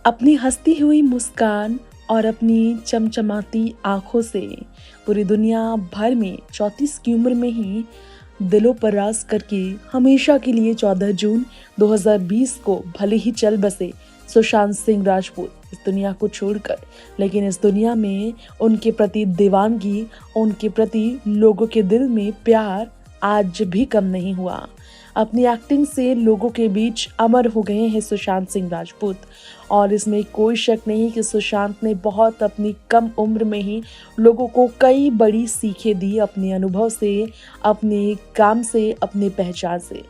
अपनी हंसती हुई मुस्कान और अपनी चमचमाती आंखों से पूरी दुनिया भर में 34 की उम्र में ही दिलों पर राज करके हमेशा के लिए 14 जून 2020 को भले ही चल बसे सुशांत सिंह राजपूत इस दुनिया को छोड़कर, लेकिन इस दुनिया में उनके प्रति दीवानगी, उनके प्रति लोगों के दिल में प्यार आज भी कम नहीं हुआ। अपनी एक्टिंग से लोगों के बीच अमर हो गए हैं सुशांत सिंह राजपूत, और इसमें कोई शक नहीं कि सुशांत ने बहुत अपनी कम उम्र में ही लोगों को कई बड़ी सीखें दी, अपने अनुभव से, अपने काम से, अपनी पहचान से।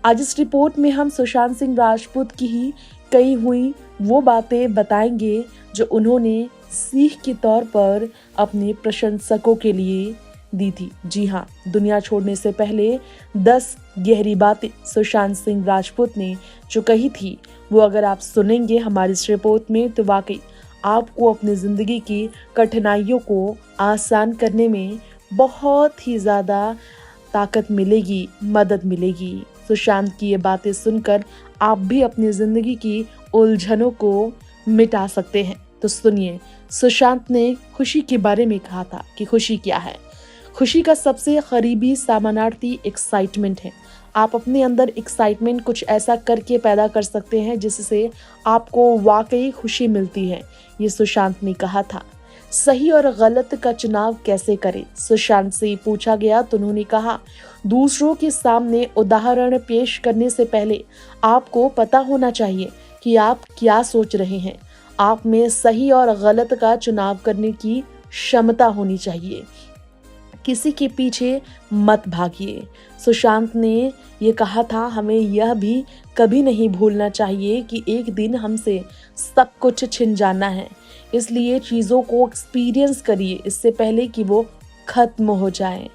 आज इस रिपोर्ट में हम सुशांत सिंह राजपूत की ही कई हुई वो बातें बताएंगे जो उन्होंने सीख के तौर पर अपने प्रशंसकों के लिए दी थी। जी हाँ, दुनिया छोड़ने से पहले 10 गहरी बातें सुशांत सिंह राजपूत ने जो कही थी, वो अगर आप सुनेंगे हमारी इस रिपोर्ट में तो वाकई आपको अपनी जिंदगी की कठिनाइयों को आसान करने में बहुत ही ज़्यादा ताकत मिलेगी, मदद मिलेगी। सुशांत की ये बातें सुनकर आप भी अपनी जिंदगी की उलझनों को मिटा सकते हैं। तो सुनिए, सुशांत ने खुशी के बारे में कहा था कि खुशी क्या है। खुशी का सबसे करीबी सामानार्थी एक्साइटमेंट है। आप अपने अंदर एक्साइटमेंट कुछ ऐसा करके पैदा कर सकते हैं जिससे आपको वाकई खुशी मिलती है, ये सुशांत ने कहा था। सही और गलत का चुनाव कैसे करें, सुशांत से पूछा गया तो उन्होंने कहा, दूसरों के सामने उदाहरण पेश करने से पहले आपको पता होना चाहिए कि आप क्या सोच रहे हैं। आप में सही और गलत का चुनाव करने की क्षमता होनी चाहिए। किसी के पीछे मत भागिए। सुशांत ने ये कहा था, हमें यह भी कभी नहीं भूलना चाहिए कि एक दिन हमसे सब कुछ छिन जाना है, इसलिए चीज़ों को एक्सपीरियंस करिए इससे पहले कि वो खत्म हो जाए।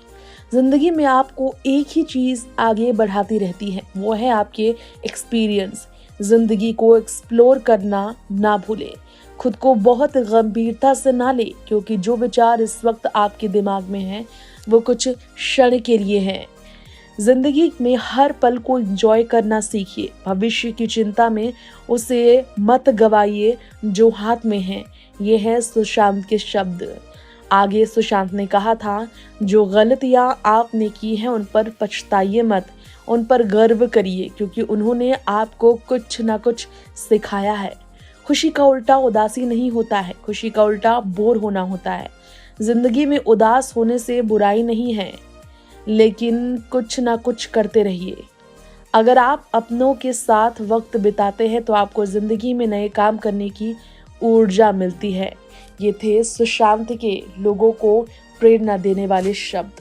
जिंदगी में आपको एक ही चीज़ आगे बढ़ाती रहती है, वो है आपके एक्सपीरियंस। जिंदगी को एक्सप्लोर करना ना भूलें। खुद को बहुत गंभीरता से ना ले, क्योंकि जो विचार इस वक्त आपके दिमाग में हैं वो कुछ क्षण के लिए हैं। जिंदगी में हर पल को एंजॉय करना सीखिए। भविष्य की चिंता में उसे मत गवाइए जो हाथ में है। ये है सुशांत के शब्द। आगे सुशांत ने कहा था, जो गलतियां आपने की हैं उन पर पछताइए मत, उन पर गर्व करिए, क्योंकि उन्होंने आपको कुछ ना कुछ सिखाया है। खुशी का उल्टा उदासी नहीं होता है, खुशी का उल्टा बोर होना होता है। जिंदगी में उदास होने से बुराई नहीं है, लेकिन कुछ ना कुछ करते रहिए। अगर आप अपनों के साथ वक्त बिताते हैं तो आपको जिंदगी में नए काम करने की ऊर्जा मिलती है। ये थे सुशांत के लोगों को प्रेरणा देने वाले शब्द।